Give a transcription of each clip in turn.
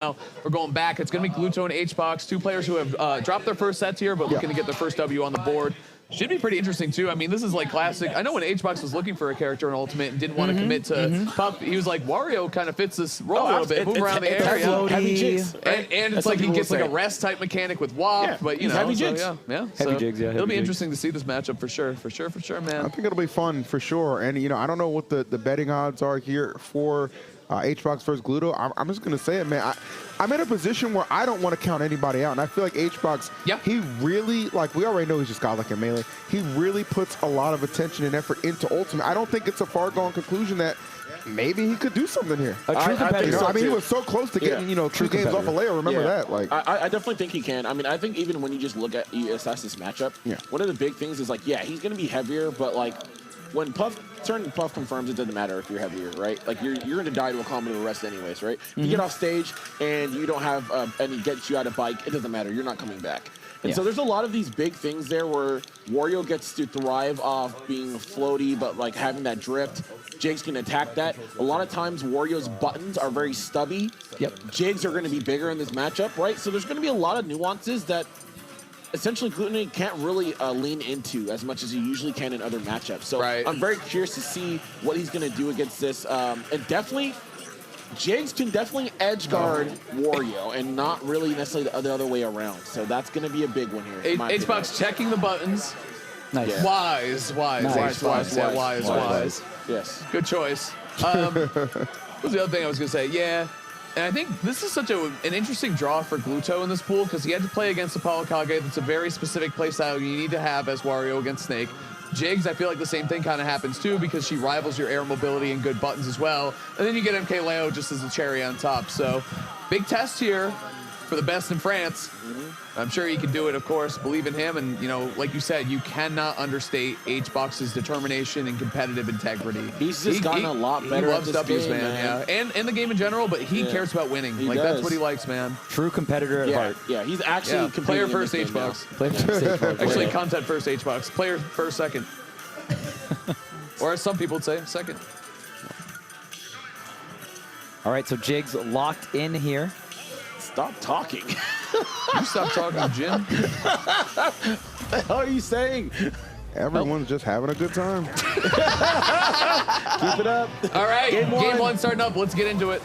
Now we're going back. It's going to be Glutonny and H-Box, two players who have dropped their first sets here, but looking to get their first W on the board. Should be pretty interesting, too. I mean, this is like classic. I know when H-Box was looking for a character in Ultimate and didn't want to commit to Puff, he was like, Wario kind of fits this role a little bit, move around the area. Heavy jigs, right? And it's like he gets like a rest type mechanic with WAP, but you know. Heavy jigs. Heavy jigs, yeah. It'll be interesting to see this matchup for sure, man. I think it'll be fun for sure. And, you know, I don't know what the betting odds are here for H-Box versus Gluto. I'm just going to say it, man. I'm in a position where I don't want to count anybody out. And I feel like H-Box, he really, like, we already know he's just godlike in Melee. He really puts a lot of attention and effort into Ultimate. I don't think it's a far-gone conclusion that maybe he could do something here. A true competitor. I mean, he was so close to getting, you know, true games off a layer. Remember that? Like, I definitely think he can. I mean, I think even when you just look at, you assess this matchup, one of the big things is, like, he's going to be heavier, but, like, when certain Puff confirms, it doesn't matter if you're heavier, right? Like, you're going to die to a combo to arrest anyways, right? If you get off stage and you don't have any gets you out of bike, it doesn't matter. You're not coming back. And so there's a lot of these big things there where Wario gets to thrive off being floaty, but, like, having that drift. Jigs can attack that. A lot of times, Wario's buttons are very stubby. Jigs are going to be bigger in this matchup, right? So there's going to be a lot of nuances that essentially Glutonny can't really lean into as much as he usually can in other matchups. So I'm very curious to see what he's going to do against this. And definitely, Jigs can definitely edge guard Wario and not really necessarily the other way around. So that's going to be a big one here. H-Box checking the buttons. Nice. Wise. Yes. Good choice. What was the other thing I was going to say? And I think this is such an interesting draw for Gluto in this pool because he had to play against Apollo Kage. That's a very specific playstyle you need to have as Wario against Snake. Jigs, I feel like the same thing kind of happens too because she rivals your air mobility and good buttons as well. And then you get MK Leo just as a cherry on top. So big test here for the best in France. I'm sure he can do it, of course. Believe in him. And, you know, like you said, you cannot understate H-Box's determination and competitive integrity. He's just gotten a lot better. He loves W's, man. And the game in general, but he cares about winning. That's what he likes, man. True competitor at heart. Yeah, he's actually player first H-Box. Player first H-Box. Actually, content first H-Box. Player first second. Or as some people would say, second. All right, so Jigs locked in here. Stop talking. You stop talking, Jim. What the hell are you saying? Everyone's just having a good time. Keep it up. All right, game one starting up. Let's get into it.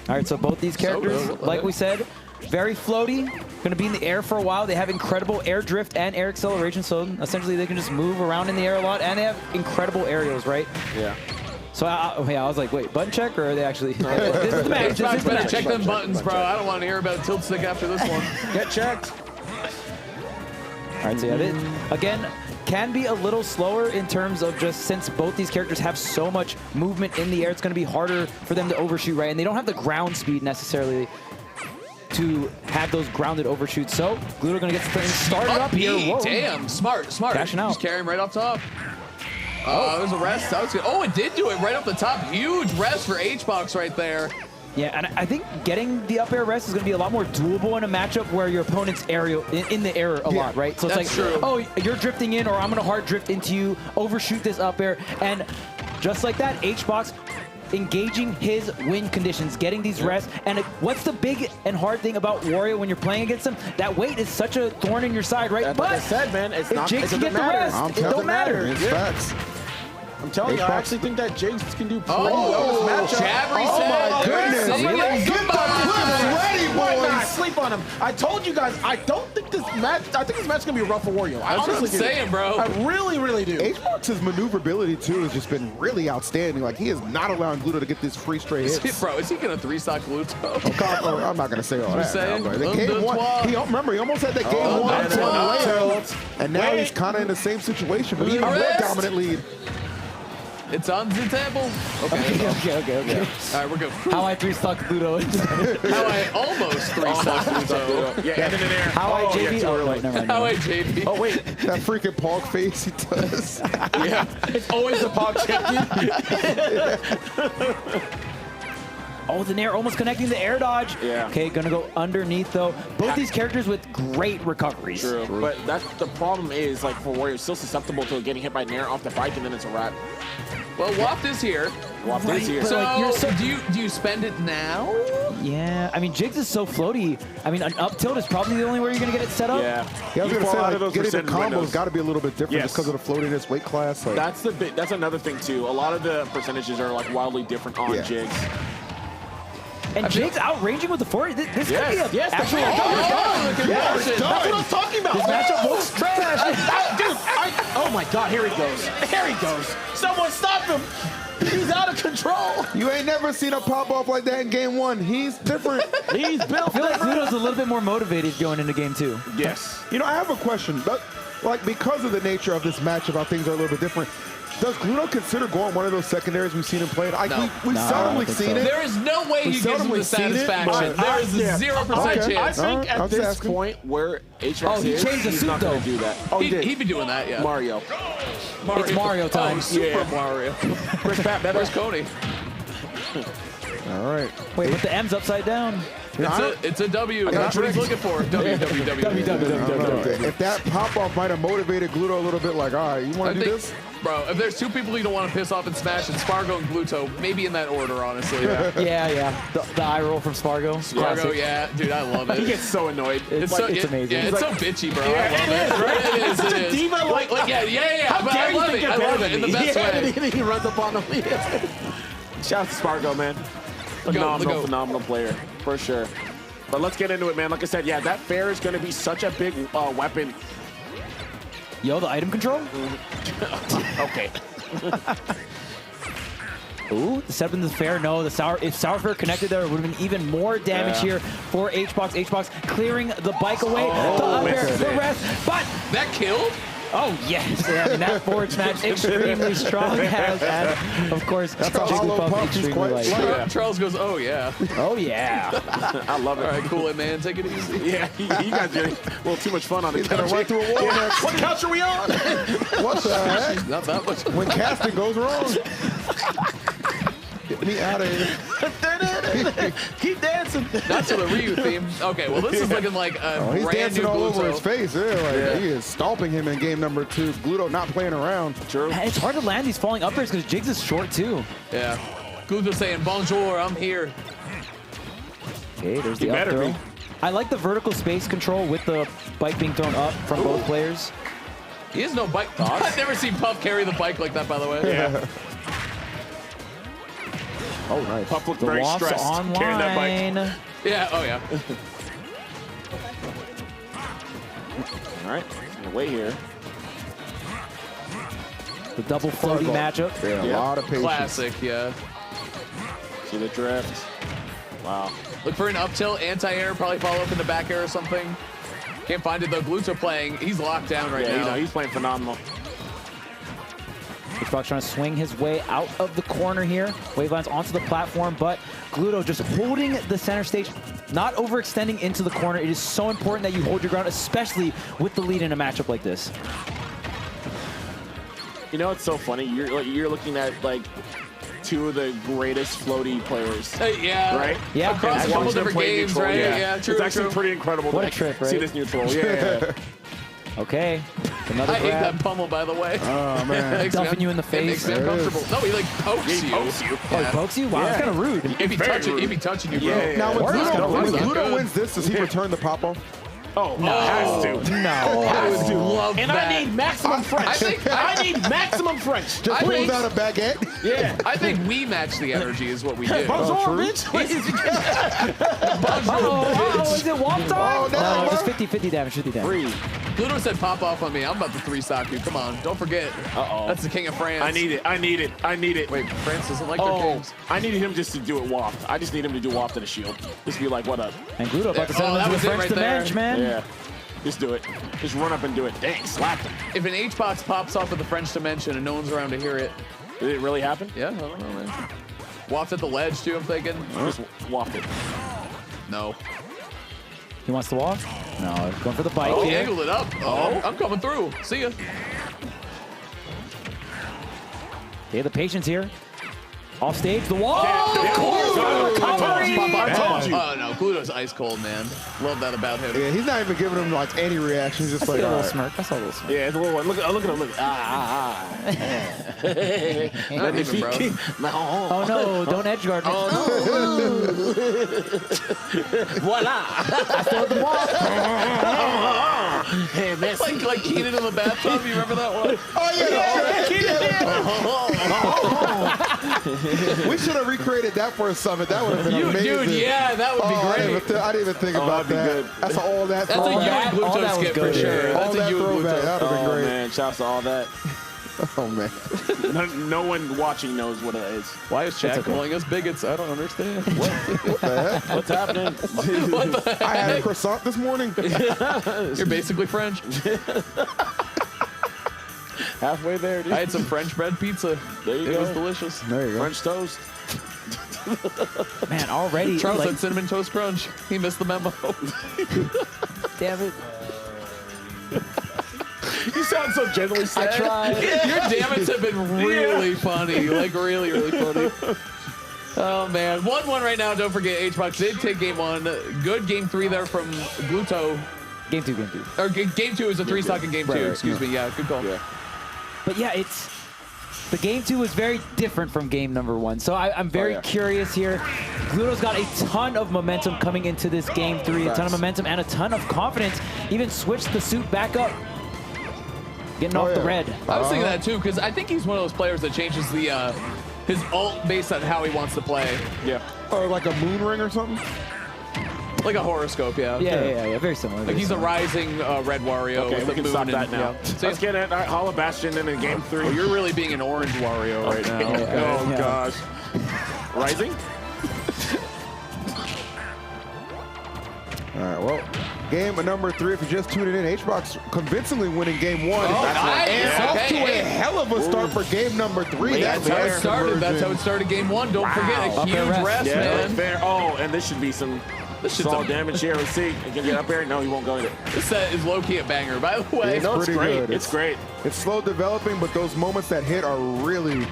All right, so both these characters, like we said, very floaty, going to be in the air for a while. They have incredible air drift and air acceleration, so essentially they can just move around in the air a lot, and they have incredible aerials, right? Yeah. So I was like, wait, button check, or are they actually? This is the match. This is the match. Check them buttons, bro. I don't want to hear about tilt stick after this one. Get checked. All right, so again, can be a little slower in terms of just since both these characters have so much movement in the air, it's going to be harder for them to overshoot, right? And they don't have the ground speed necessarily to have those grounded overshoots. So Gluto going to get started up here. Whoa. Damn, smart. Cashing out. Just carry him right off top. There's a rest. That was good. Oh, it did do it right off the top. Huge rest for H-Box right there. Yeah, and I think getting the up air rest is going to be a lot more doable in a matchup where your opponent's aerial in the air a lot, right? So it's like, oh, you're drifting in, or I'm going to hard drift into you, overshoot this up air, and just like that, H-Box engaging his win conditions, getting these rests. And what's the big and hard thing about Wario when you're playing against him? That weight is such a thorn in your side, right? But like I said, man, it's not. Jigs can get the rest. It don't matter. It's facts. I'm telling you, I actually think that Jigs can do pretty well in this matchup. Jabbery said, my goodness. Get the ready, boys. Sleep on him. I told you guys, I think this match is going to be rough for Wario. That's what I'm saying, bro. I really, really do. H-Box's maneuverability, too, has just been really outstanding. Like, he is not allowing Gluto to get this free straight hits. Bro, is he going to 3-stock Gluto? I'm not going to say all that. Remember, he almost had that game one. And now he's kind of in the same situation, but even more dominant lead. It's on the table. Okay. All right, we're good. How I 3-stock Gluto. How I almost 3-stock Gluto. Yeah, and in an air. How I JB. How I JB. Oh, wait. That freaking pog face he does. Yeah. It's always a pog champion. Oh, the nair almost connecting the air dodge. Yeah. Okay, gonna go underneath though. Both these characters with great recoveries. True. But that's the problem is, like, for Wario, still susceptible to getting hit by nair off the bike, and then it's a wrap. Well, Waft is here. Waft is here. So, like, do you spend it now? Yeah, I mean, Jigs is so floaty. I mean, an up tilt is probably the only way you're going to get it set up. Yeah. I was going to say, like, getting the combos windows. got to be a little bit different just because of the floatiness weight class. Like. That's another thing, too. A lot of the percentages are, like, wildly different on Jigs. And Jigs outranging with the 40. This could be a actual That's what I'm talking about. This matchup looks trash. Dude, oh my God, here he goes. Here he goes. Someone stop him. He's out of control. You ain't never seen a pop off like that in game 1. He's different. He's built. I feel like Gluto's a little bit more motivated going into game 2. Yes. You know, I have a question. But, like, because of the nature of this matchup, how things are a little bit different, does Gluto consider going one of those secondaries we've seen him play? Like, No. we've seldomly seen it. There is no way he gives him the satisfaction. There is a 0% chance. I think at this point where HVAC he is, changed the he's suit, not going though. to do that. He'd be doing that, yeah. Mario. It's Mario time. Super Mario. Where's Cody? All right. Wait, but the M's upside down. It's a W. That's what he's looking for. W. If that pop off might have motivated Gluto a little bit, like, all right, you want to do this? Bro, if there's 2 people you don't want to piss off in Smash, it's Spargo and Gluto. Maybe in that order, honestly. Yeah. The eye roll from Spargo. Spargo, yeah. Dude, I love it. He gets so annoyed. It's amazing. Yeah, it's so bitchy, bro. I love it. Right? It is. Such a diva, yeah. How But dare I you love think it. you're I better love than it in the me? best way. And he runs up on him. Shout out to Spargo, man. Phenomenal player, for sure. But let's get into it, man. Like I said, yeah, that fair is going to be such a big weapon. Yo, the item control? Okay. Ooh, the setup in the fair. No, if Sour Fair connected there, it would have been even more damage here for HBox. HBox clearing the bike away. The up air, the rest, but that killed? Oh, yes. Yeah, I mean, that forward smash extremely strong. And, of course, Jigglypuff extremely light. Charles goes, oh, yeah. Oh, yeah. I love it. All right, cool it, man. Take it easy. Yeah, you guys getting a little too much fun on it. He's going to run through a wall next. What couch are we on? What the heck? Not that much. When casting goes wrong. Get me out of here. Keep dancing. Not to the Ryu theme. Okay, well, this is looking like a He's brand dancing new all over Gluto. his face. He is stomping him in game number 2. Gluto not playing around. True. And it's hard to land these falling up airs because Jigs is short, too. Yeah. Gluto saying, bonjour, I'm here. Okay, there's the up throw. I like the vertical space control with the bike being thrown up from both players. He has no bike. I've never seen Puff carry the bike like that, by the way. Yeah. Oh, nice. Puff looked The very Waft's stressed carrying that bike. online. Yeah, oh, yeah. All right, away here. The double floaty matchup. Yeah, a lot of patience. Classic, yeah. See the drift. Wow. Look for an up tilt, anti-air, probably follow up in the back air or something. Can't find it, though. Gluto playing. He's locked down right now. You know, he's playing phenomenal. HBox trying to swing his way out of the corner here. Wavelines onto the platform, but Gluto just holding the center stage, not overextending into the corner. It is so important that you hold your ground, especially with the lead in a matchup like this. You know, it's so funny. You're looking at, like, 2 of the greatest floaty players. Yeah. Right? Yeah. Across a couple different games, neutral, right? Yeah, true. It's actually pretty incredible What to a trip, right? see this neutral. Yeah. Okay. Another I hate grab. that pummel, by the way. Oh, man. Dumping you in the It makes face. me uncomfortable. No, he like pokes you. Oh, he pokes you? Wow, that's kind of rude. He'd be touching you, bro. Yeah. Now, when Wario's kinda rude. Gluto wins this, does he return the pop-off? Oh, no. Has to. No. I would love And that. I need maximum French. I need maximum French. Just pulls out a baguette. Yeah. I think we match the energy is what we do. Bonjour, bitch. Oh, is it Waft time? Oh, no. No, just 50-50 damage, 50 damage. Free. Gluto said pop off on me. I'm about to 3-stock you. Come on. Don't forget. Uh-oh. That's the king of France. I need it. Wait, France doesn't like their Oh, games. I needed him just to do it waft. I just need him to do waft and a shield. Just be like, what up? And Gluto about to Oh, send that him to was the it French right there. dimension, man. Yeah. Just do it. Just run up and do it. Dang, slapped him. If an H-box pops off at the French dimension and no one's around to hear it, Did it really happen? yeah, I don't know, man. Waft at the ledge, too, I'm thinking. Just waft it. No. He wants to walk? No, he's going for the bike Oh, he here. angled it up. Oh, I'm coming through. See ya. Okay, the patience here. Off stage, the wall. Yeah, Cool yeah. recovery. I told you. Oh, no. Gluto's ice cold, man. Love that about him. Yeah, he's not even giving him like any reaction. He's just like a little all right. smirk. That's a little smirk. Yeah, it's a little one. Look at him. Look. Not even, bro. Oh no! Don't edge guard me. Voila! I still have the ball. Hey, man. Like Keenan in the bathtub. You remember that one? Oh yeah, we should have recreated that for a summit. That would have been amazing. Dude, yeah, that would be great. I didn't even think about that. good. That's all that. That's a throwback. young Gluto skit for sure. All That's a that young throwback. Gluto. That would have been great. Man, shouts to all that. Oh man. No one watching knows what it is. Why is Chad calling us bigots? I don't understand. What the heck? What's happening? What the heck? I had a croissant this morning. You're basically French. Halfway there, dude. I had some French bread pizza. There you It go. was delicious. There you go. French toast. Man, already. Charles like, had Cinnamon Toast Crunch. He missed the memo. damn it. You sound so gently sad. I tried. Your damage have been really funny. Like, really, really funny. Oh, man. 1-1 right now. Don't forget, HBox did take game 1. Good game 3 there from Gluto. Game 2. Or game 2 is a 3-stock in game 2. Excuse me. Yeah, good call. Yeah. But yeah, the game 2 was very different from game number 1. So I'm very curious here. Gluto's got a ton of momentum coming into this game 3, a ton of momentum and a ton of confidence. Even switched the suit back up. Getting off the red. I was thinking that too, because I think he's one of those players that changes the his ult based on how he wants to play. Yeah. Or like a moon ring or something. Like a horoscope, yeah. Yeah. Very similar. Like he's a rising Red Wario. Okay, with we the can stop moon that and, now. Yeah. So let's get it. All right, Hollow Bastion in game 3. Oh, you're really being an orange Wario right now. Okay. Oh, Yeah. gosh. Rising? All right, well, game number 3, if you're just tuning in, HBox convincingly winning game 1. Oh, nice. And off to Okay. a hell of a start for game number 3. That's how it started. That's how it started game 1. Don't forget a Up huge air rest. rest, Yeah, man. fair. Oh, and this should be some solid damage here. Let's see. He can get up there. No, he won't go in it. This set is low-key a banger, by the way. It's No, it's pretty great. good. It's great. It's slow developing, but those moments that hit are really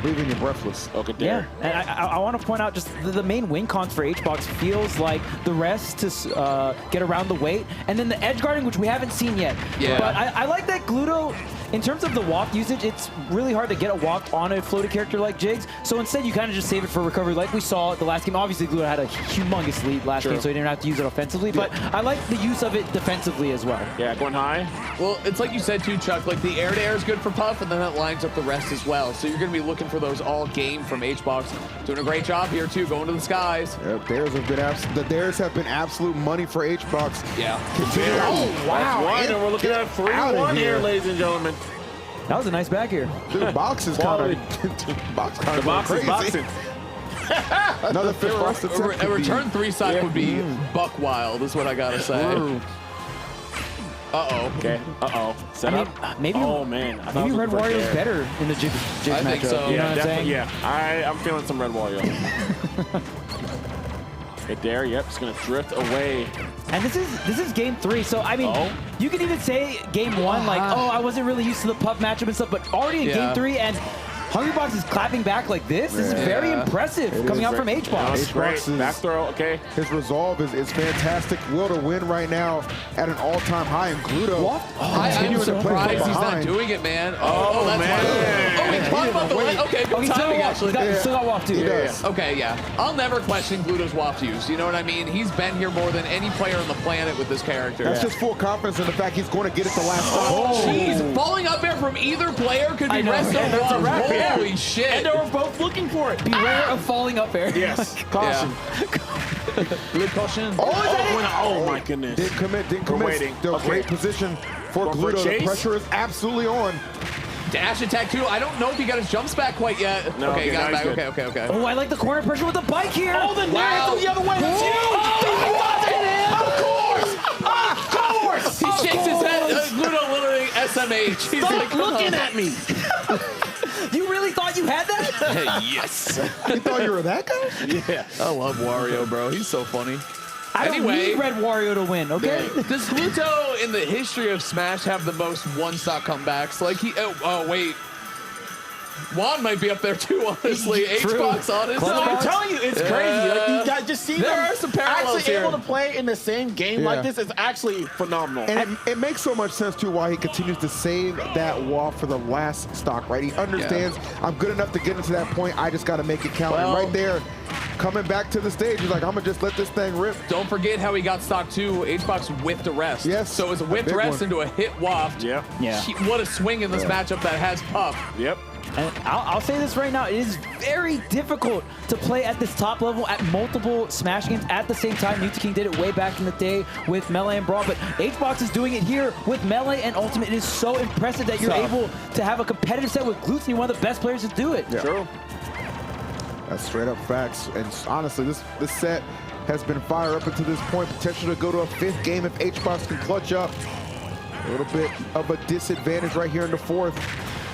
leaving you breathless. Okay, Yeah, there. and I want to point out just the main win cons for HBox feels like the rest to get around the weight, and then the edge guarding, which we haven't seen yet. Yeah. But I like that Gluto, in terms of the waft usage, it's really hard to get a waft on a floated character like Jigs, so instead you kind of just save it for recovery like we saw the last game. Obviously, Gluto had a humongous lead last game, so he didn't have to use it offensively, but I like the use of it defensively as well. Yeah, going high. Well, it's like you said too, Chuck, like the air-to-air is good for Puff, and then that lines up the rest as well. So you're going to be looking for those all game from HBox. Doing a great job here too, going to the skies. Yep, the dares have been absolute money for HBox. Yeah. Oh, wow. That's one, and we're looking at a 3-1 here, ladies and gentlemen. That was a nice back here. Dude, box is kind of box kind The box is crazy. boxing. Another fifth box attempt. A return 3-stock would be Mm. buck wild, is what I gotta say. Uh-oh. Okay. Uh-oh. Set up. Maybe, Oh, man. I thought maybe I was Red looking for Wario's there. better in the Jigs I think matchup. so. You know Yeah, what I'm saying? definitely. Yeah. I'm feeling some Red Wario. Right there. Yep. It's going to drift away. And this is game 3, so I mean, you can even say game 1, like, oh, I wasn't really used to the Puff matchup and stuff, but already in game 3, and Hungrybox is clapping back like this. This is very impressive coming out from HBox. That's great. HBox is- Back throw. Okay. His resolve is fantastic. Will to win right now at an all-time high in Gluto. I'm continuing to play from surprised he's not behind. doing it, man. Oh, that's man. why. Oh, he caught him on the line. Okay, Oh, good he's still timing, got actually. still got waft too. He does. Okay, yeah. I'll never question Gluto's waft use. You know what I mean? He's been here more than any player on the planet with this character. That's just full confidence in the fact he's going to get it the last time. Oh, jeez. Falling up air from either player could be I know. rest Yeah, of that's a one. wrap, yeah. Holy shit. And they were both looking for it. Beware of falling up air. Yes. Caution. Good caution. Oh, my goodness. Didn't commit. We're waiting. The Okay. great position for Going for a Gluto. The chase? pressure is absolutely on. Dash attack too. I don't know if he got his jumps back quite yet. No, okay, okay, got it now back. he's Okay, okay. Oh, I like the corner pressure with the bike here. Oh, the Wow. the other way. That's huge. Of course. He shakes his head. Gluto literally SMH. He's Stop looking at me. You really thought you had that? yes. You thought you were that guy? Yeah. I love Wario, bro. He's so funny. I don't Anyway. need Red Wario to win, okay? Does Gluto in the history of Smash have the most one-stock comebacks? Like he? Oh wait. Juan might be up there too, honestly. H-Box, honestly. No, I'm telling you, it's crazy. Like, you guys just see there them are some parallels actually here. able to play in the same game like this is actually phenomenal. And it makes so much sense, too, why he continues to save that wall for the last stock, right? He understands I'm good enough to get into that point. I just got to make it count. Well, and right there, coming back to the stage, he's like, I'm going to just let this thing rip. Don't forget how he got stock, too. H-Box whipped a rest. Yes. So it was a whipped rest into a hit waft. Yeah. What a swing in this matchup that has Puff. Yep. And I'll say this right now, it is very difficult to play at this top level at multiple Smash games at the same time. Nuta King did it way back in the day with Melee and Brawl, but H-Box is doing it here with Melee and Ultimate. It is so impressive that you're able to have a competitive set with Glutonny, one of the best players to do it. Yeah. True. That's straight up facts. And honestly, this set has been fire up until this point. Potential to go to a 5th game if H-Box can clutch up. A little bit of a disadvantage right here in the 4th.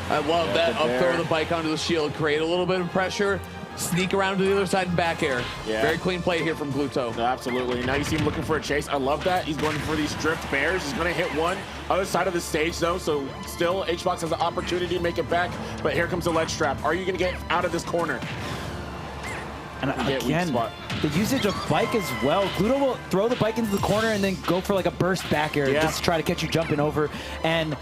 I love that. Up throw the bike onto the shield, create a little bit of pressure, sneak around to the other side and back air. Yeah. Very clean play here from Gluto. No, absolutely. Now you see him looking for a chase. I love that. He's going for these drift bears. He's going to hit one. Other side of the stage, though, so still H-Box has an opportunity to make it back. But here comes the ledge trap. Are you going to get out of this corner? And again, the usage of bike as well. Gluto will throw the bike into the corner and then go for like a burst back air just to try to catch you jumping over. And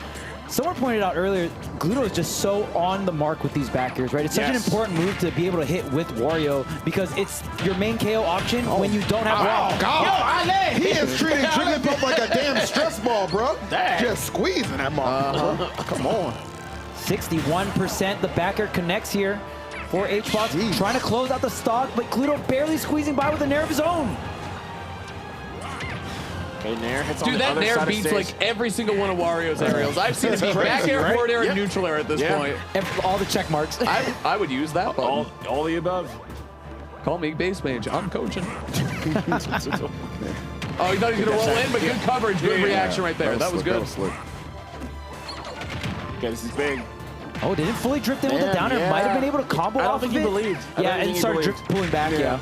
someone pointed out earlier, Gluto is just so on the mark with these back airs, right? It's such an important move to be able to hit with Wario because it's your main KO option when you don't have Wario. God. He is treating Jigglypuff like a damn stress ball, bro. Just squeezing that ball. Come on. 61%. The back air connects here for H-Box. Trying to close out the stock, but Gluto barely squeezing by with a nair of his own. Okay, nair hits on the that other nair side beats of like every single one of Wario's aerials. I've seen it beat back air, forward air, and neutral air at this point. And all the check marks. I would use that button. All the above. Call me base mage. I'm coaching. Oh, he thought he was going to roll in, but good coverage. Good reaction right there. That was good. Okay, this is big. Oh, didn't fully drift in with the downer. Might have been able to combo I don't off think of he it. believed. Yeah, and started drift pulling back. Yeah.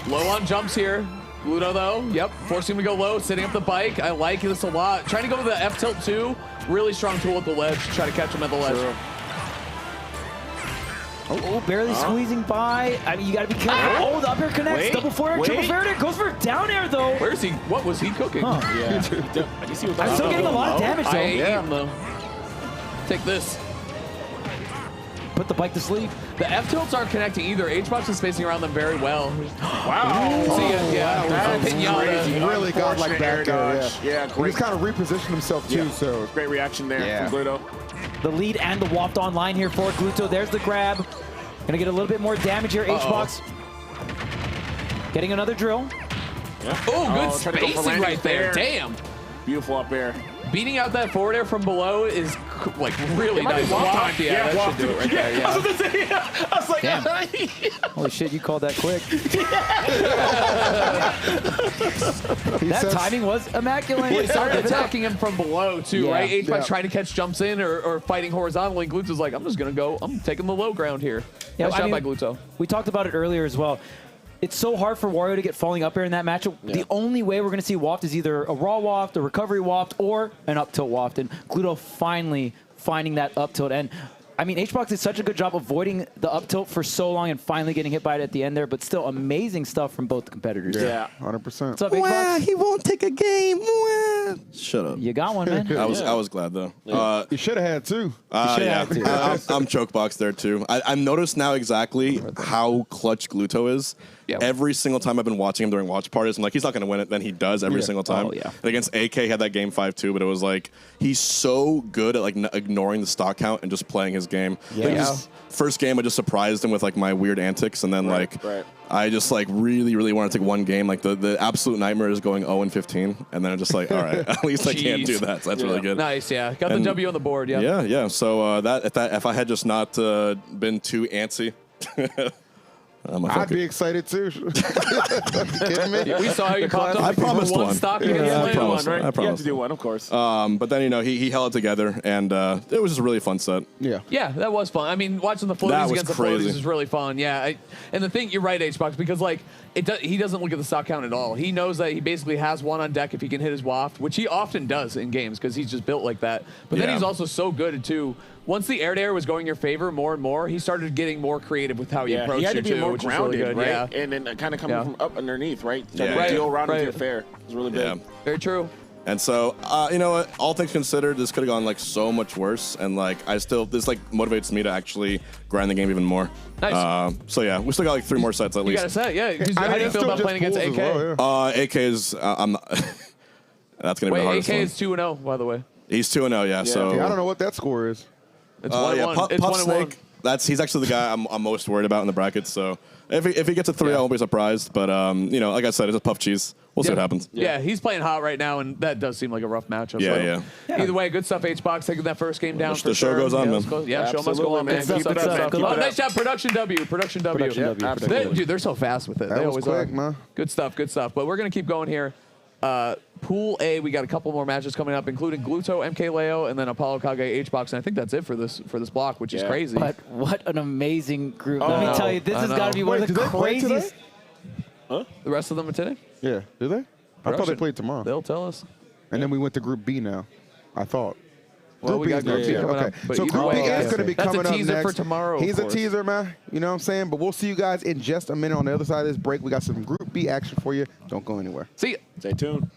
Low on jumps here. Gluto, though, forcing him to go low, setting up the bike. I like this a lot. Trying to go with the F-tilt, too. Really strong tool at the ledge. Try to catch him at the ledge. Oh, barely squeezing by. I mean, you got to be careful. Oh, the up air connects. Double forward air, triple forward air. Goes for a down air, though. Where's he? What was he cooking? Huh. Yeah. I'm still getting a lot of damage, though. I am, though. Take this. Put the bike to sleep. The F-tilts aren't connecting either. H-Box is spacing around them very well. Wow. See it, That's crazy. Really godlike back there. Yeah, great. He's kind of repositioned himself, too. So Great reaction there from Gluto. The lead and the waft online here for Gluto. There's the grab. Gonna get a little bit more damage here. H-Box getting another drill. Oh, good spacing right there. Damn. Beautiful up air. Beating out that forward air from below is like really nice. Waft, that should do it right there. I was going to say, I was like, damn. Holy shit, you called that quick. That timing was immaculate. He started attacking him from below too, right? H-Box trying to catch jumps in or fighting horizontally. Gluto's like, I'm just gonna go. I'm taking the low ground here. Yeah, nice job by Gluto. We talked about it earlier as well. It's so hard for Wario to get falling up air in that matchup. The only way we're going to see waft is either a raw waft, a recovery waft, or an up tilt waft. And Gluto finally finding that up tilt. And I mean, H-Box did such a good job avoiding the up tilt for so long and finally getting hit by it at the end there. But still amazing stuff from both the competitors. Yeah, 100%. What's up, H-Box? He won't take a game. Shut up. You got one, man. I was glad though. You should have had two. I'm chokebox there too. I've noticed now exactly how clutch Gluto is. Yep. Every single time I've been watching him during watch parties, I'm like, he's not going to win it. Then he does every single time. Oh, yeah. And against AK, had that game 5-2, but it was like, he's so good at like ignoring the stock count and just playing his game. First game, I just surprised him with like my weird antics. And then I just like really wanted to take one game. Like the absolute nightmare is going 0-15. And then I'm just like, all right, at least I can't do that. So that's really good. Nice, Got the W on the board, Yeah. So if I had just not been too antsy, I'd be excited too. Kidding me? We saw how you popped up. I promised one stock. I promised. You have to do one, of course. But then he held it together, and it was just a really fun set. Yeah, that was fun. I mean, watching the floaties against the floaties is really fun. Yeah, and the thing, you're right, H-Box, because like he doesn't look at the stock count at all. He knows that he basically has one on deck if he can hit his waft, which he often does in games because he's just built like that. But then he's also so good at too. Once the air to air was going your favor more and more, he started getting more creative with how he approached he had to be too, more which grounded, was really good. right? And then kind of coming from up underneath, right? Yeah. Deal around with your fair. It was really big. Yeah. Very true. And so, you know what? All things considered, this could have gone like so much worse. And like, this like motivates me to actually grind the game even more. Nice. So yeah, we still got like 3 more sets at least. You got a set, yeah. How do you feel about playing against AK? Well, yeah. AK is, I'm not. That's gonna be the hardest AK one. is 2-0, by the way. He's 2-0, yeah. So I don't know what that score is. It's 1-1. It's Puff 1-1. Snake. He's actually the guy I'm most worried about in the brackets. So if he gets a 3, I won't be surprised. But you know, like I said, it's a Puff Cheese. We'll see what happens. Yeah, he's playing hot right now, and that does seem like a rough matchup. Yeah. Either way, good stuff, HBox, taking that first game down. The show goes on, man. Yeah, show must go on, man. Keep it up, man. Nice job, Production W. Dude, they're so fast with it. That they was always quick, are. man. Good stuff. But we're going to keep going here. Pool A, we got a couple more matches coming up, including Gluto, MK Leo, and then Apollo Kage, HBox, and I think that's it for this block, which is crazy. But what an amazing group. Let me tell you, this has got to be one of the craziest. The rest of them are today? Yeah, do they? I thought they played tomorrow. They'll tell us. And then we went to Group B now, I thought. Well, we got Group B coming up. Okay, so Group B is going to be coming up next. That's a teaser for tomorrow. He's a teaser, man. You know what I'm saying? But we'll see you guys in just a minute on the other side of this break. We got some Group B action for you. Don't go anywhere. See ya. Stay tuned.